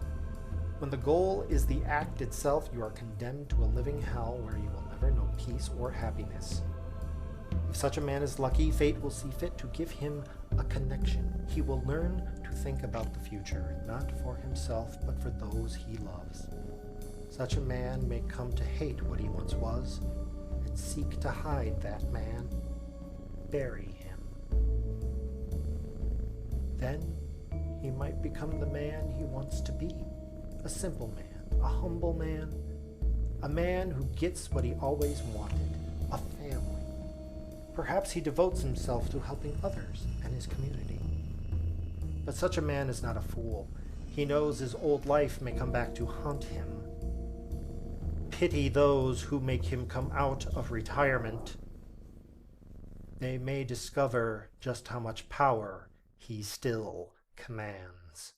When the goal is the act itself, you are condemned to a living hell where you will never know peace or happiness. If such a man is lucky, fate will see fit to give him a connection. He will learn to think about the future, not for himself, but for those he loves. Such a man may come to hate what he once was, and seek to hide that man, bury him. Then he might become the man he wants to be, a simple man, a humble man, a man who gets what he always wanted, a family. Perhaps he devotes himself to helping others and his community. But such a man is not a fool. He knows his old life may come back to haunt him. Pity those who make him come out of retirement. They may discover just how much power he still commands.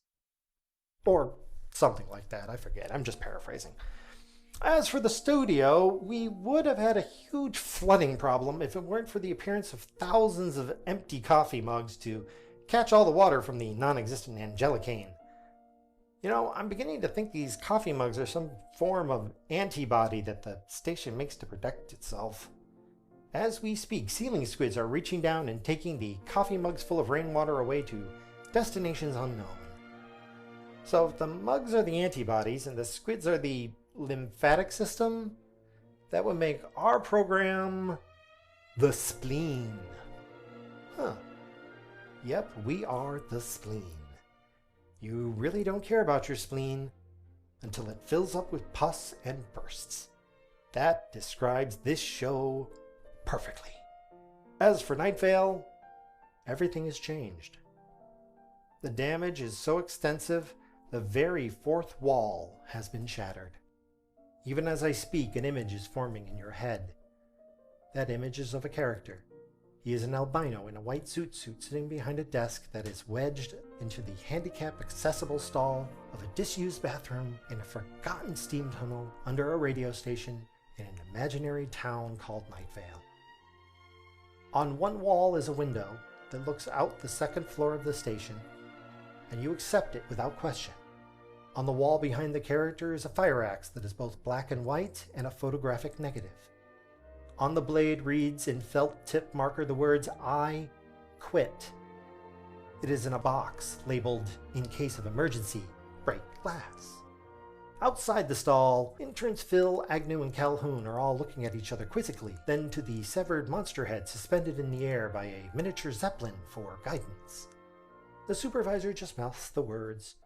Or something like that, I forget. I'm just paraphrasing. As for the studio, we would have had a huge flooding problem if it weren't for the appearance of thousands of empty coffee mugs to catch all the water from the non-existent Angelicane. You know, I'm beginning to think these coffee mugs are some form of antibody that the station makes to protect itself. As we speak, ceiling squids are reaching down and taking the coffee mugs full of rainwater away to destinations unknown. So if the mugs are the antibodies and the squids are the lymphatic system, that would make our program the spleen. Huh. Yep, we are the spleen. You really don't care about your spleen until it fills up with pus and bursts. That describes this show perfectly. As for Night Vale, everything has changed. The damage is so extensive, the very fourth wall has been shattered. Even as I speak, an image is forming in your head. That image is of a character. He is an albino in a white suit sitting behind a desk that is wedged into the handicap-accessible stall of a disused bathroom in a forgotten steam tunnel under a radio station in an imaginary town called Night Vale. On one wall is a window that looks out the second floor of the station, and you accept it without question. On the wall behind the character is a fire axe that is both black and white and a photographic negative. On the blade reads in felt tip marker the words, "I quit." It is in a box labeled, "In case of emergency, break glass." Outside the stall, interns Phil, Agnew, and Calhoun are all looking at each other quizzically, then to the severed monster head suspended in the air by a miniature zeppelin for guidance. The supervisor just mouths the words,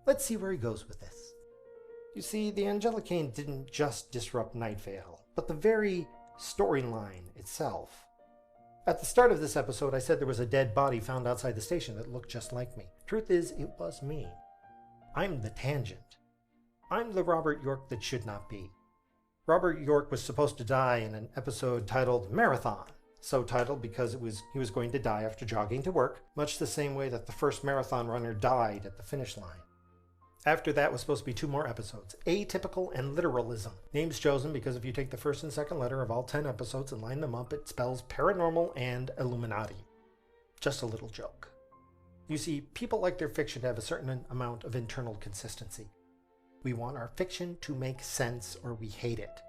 "Let's see where he goes with this." You see, the Angelicane didn't just disrupt Night Vale, but the very storyline itself. At the start of this episode, I said there was a dead body found outside the station that looked just like me. Truth is, it was me. I'm the tangent. I'm the Robert York that should not be. Robert York was supposed to die in an episode titled Marathon. So titled because he was going to die after jogging to work, much the same way that the first marathon runner died at the finish line. After that was supposed to be 2 more episodes, Atypical and Literalism. Names chosen because if you take the first and second letter of all 10 episodes and line them up, it spells paranormal and Illuminati. Just a little joke. You see, people like their fiction to have a certain amount of internal consistency. We want our fiction to make sense or we hate it.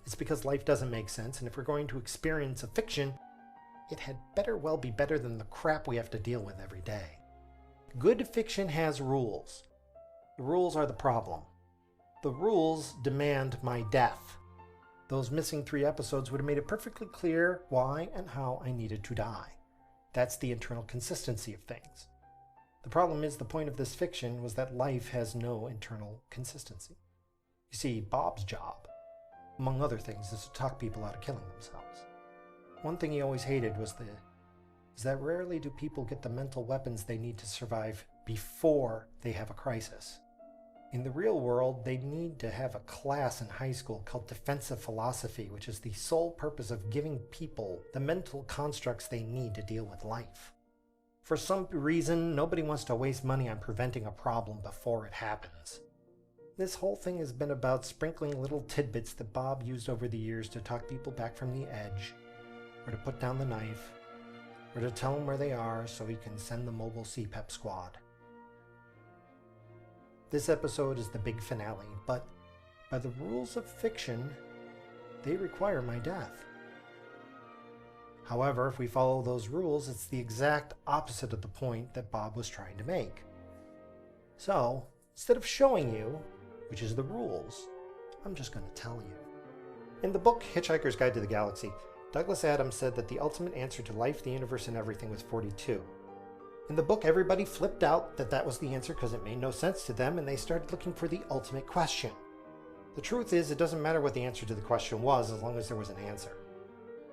It's because life doesn't make sense, and if we're going to experience a fiction, it had better well be better than the crap we have to deal with every day. Good fiction has rules. The rules are the problem. The rules demand my death. Those missing 3 episodes would have made it perfectly clear why and how I needed to die. That's the internal consistency of things. The problem is the point of this fiction was that life has no internal consistency. You see, Bob's job, among other things, is to talk people out of killing themselves. One thing he always hated is that rarely do people get the mental weapons they need to survive before they have a crisis. In the real world, they need to have a class in high school called defensive philosophy, which is the sole purpose of giving people the mental constructs they need to deal with life. For some reason, nobody wants to waste money on preventing a problem before it happens. This whole thing has been about sprinkling little tidbits that Bob used over the years to talk people back from the edge, or to put down the knife, or to tell them where they are so he can send the mobile CPEP squad. This episode is the big finale, but by the rules of fiction, they require my death. However, if we follow those rules, it's the exact opposite of the point that Bob was trying to make. So, instead of showing you, which is the rules, I'm just going to tell you. In the book Hitchhiker's Guide to the Galaxy, Douglas Adams said that the ultimate answer to life, the universe, and everything was 42. In the book, everybody flipped out that was the answer because it made no sense to them, and they started looking for the ultimate question. The truth is, it doesn't matter what the answer to the question was as long as there was an answer.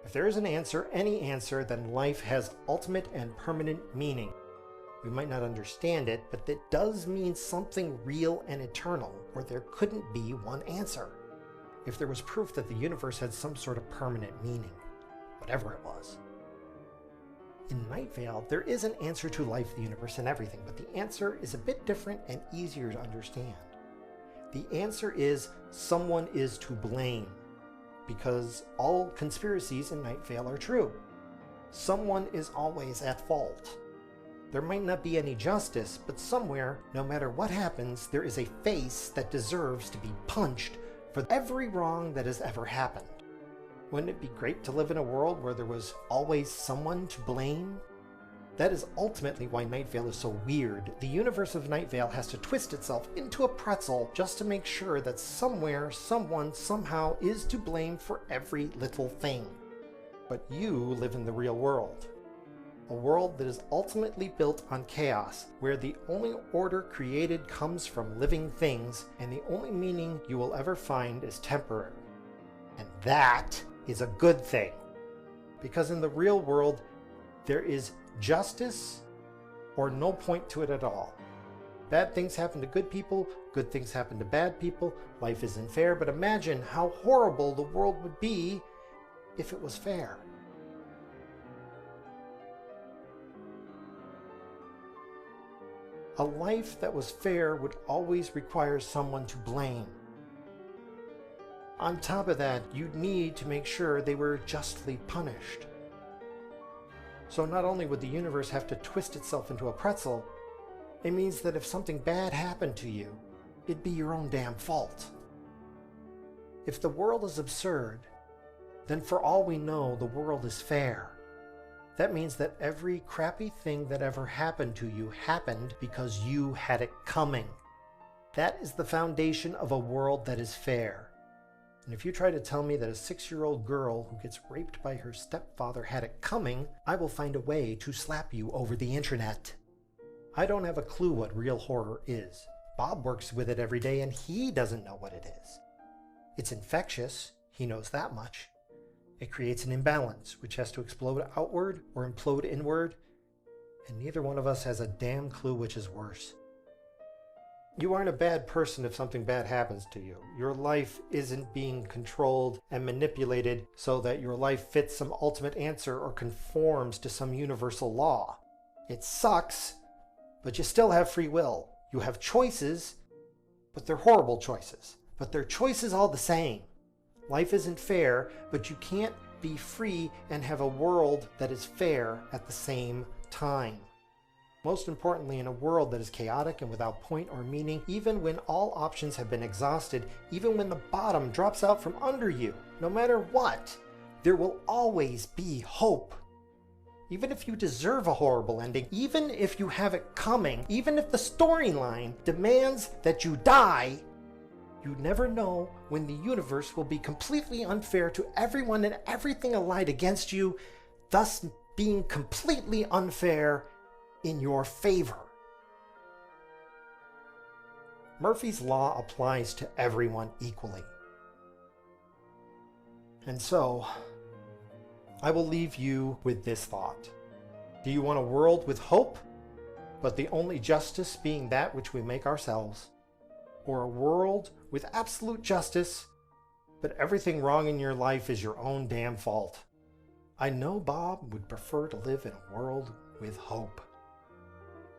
If there is an answer, any answer, then life has ultimate and permanent meaning. We might not understand it, but it does mean something real and eternal, or there couldn't be one answer. If there was proof that the universe had some sort of permanent meaning, whatever it was. In Night Vale, there is an answer to life, the universe, and everything, but the answer is a bit different and easier to understand. The answer is someone is to blame, because all conspiracies in Night Vale are true. Someone is always at fault. There might not be any justice, but somewhere, no matter what happens, there is a face that deserves to be punched for every wrong that has ever happened. Wouldn't it be great to live in a world where there was always someone to blame? That is ultimately why Night Vale is so weird. The universe of Night Vale has to twist itself into a pretzel just to make sure that somewhere, someone, somehow is to blame for every little thing. But you live in the real world. A world that is ultimately built on chaos, where the only order created comes from living things, and the only meaning you will ever find is temporary. And that is a good thing. Because in the real world, there is justice or no point to it at all. Bad things happen to good people, good things happen to bad people, life isn't fair, but imagine how horrible the world would be if it was fair. A life that was fair would always require someone to blame. On top of that, you'd need to make sure they were justly punished. So not only would the universe have to twist itself into a pretzel, it means that if something bad happened to you, it'd be your own damn fault. If the world is absurd, then for all we know, the world is fair. That means that every crappy thing that ever happened to you happened because you had it coming. That is the foundation of a world that is fair. And if you try to tell me that a 6-year-old girl who gets raped by her stepfather had it coming, I will find a way to slap you over the internet. I don't have a clue what real horror is. Bob works with it every day and he doesn't know what it is. It's infectious, he knows that much. It creates an imbalance, which has to explode outward or implode inward, and neither one of us has a damn clue which is worse. You aren't a bad person if something bad happens to you. Your life isn't being controlled and manipulated so that your life fits some ultimate answer or conforms to some universal law. It sucks, but you still have free will. You have choices, but they're horrible choices. But they're choices all the same. Life isn't fair, but you can't be free and have a world that is fair at the same time. Most importantly, in a world that is chaotic and without point or meaning, even when all options have been exhausted, even when the bottom drops out from under you, no matter what, there will always be hope. Even if you deserve a horrible ending, even if you have it coming, even if the storyline demands that you die, you never know when the universe will be completely unfair to everyone and everything allied against you, thus being completely unfair in your favor. Murphy's Law applies to everyone equally. And so, I will leave you with this thought. Do you want a world with hope, but the only justice being that which we make ourselves? Or a world with absolute justice, but everything wrong in your life is your own damn fault? I know Bob would prefer to live in a world with hope,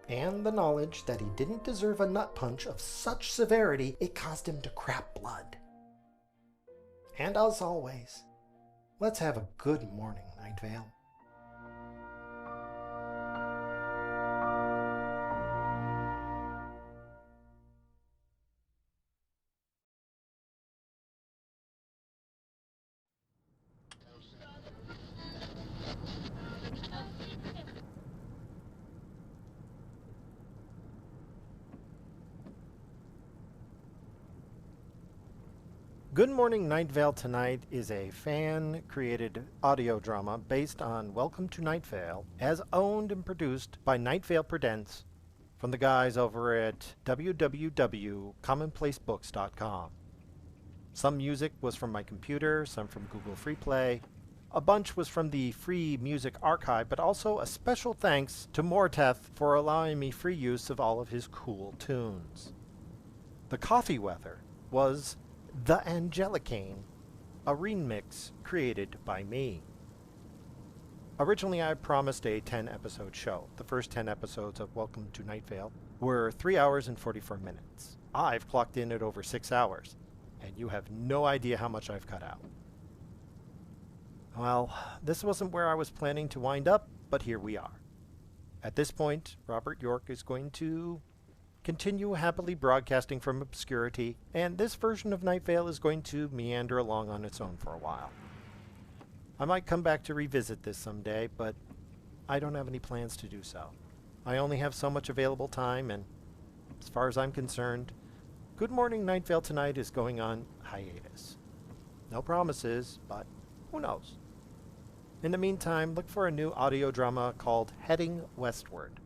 and the knowledge that he didn't deserve a nut punch of such severity it caused him to crap blood. And as always, let's have a good morning, Night Vale. Good Morning Night Vale Tonight is a fan-created audio drama based on Welcome to Night Vale, as owned and produced by Night Vale Presents from the guys over at www.commonplacebooks.com. Some music was from my computer, some from Google Free Play. A bunch was from the Free Music Archive, but also a special thanks to Morteth for allowing me free use of all of his cool tunes. The Coffee Weather was The Angelicane, a remix created by me. Originally, I promised a 10-episode show. The first 10 episodes of Welcome to Night Vale were 3 hours and 44 minutes. I've clocked in at over 6 hours, and you have no idea how much I've cut out. Well, this wasn't where I was planning to wind up, but here we are. At this point, Robert York is going to continue happily broadcasting from obscurity, and this version of Night Vale is going to meander along on its own for a while. I might come back to revisit this someday, but I don't have any plans to do so. I only have so much available time, and as far as I'm concerned, Good Morning Night Vale Tonight is going on hiatus. No promises, but who knows? In the meantime, look for a new audio drama called Heading Westward,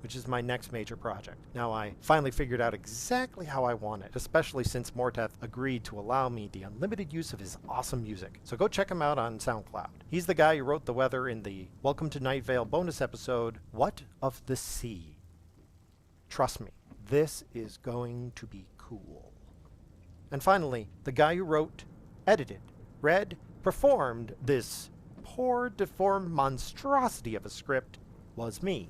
which is my next major project. Now, I finally figured out exactly how I want it, especially since Morteth agreed to allow me the unlimited use of his awesome music. So go check him out on SoundCloud. He's the guy who wrote the weather in the Welcome to Night Vale bonus episode, What of the Sea? Trust me, this is going to be cool. And finally, the guy who wrote, edited, read, performed this poor, deformed monstrosity of a script was me.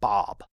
Bob.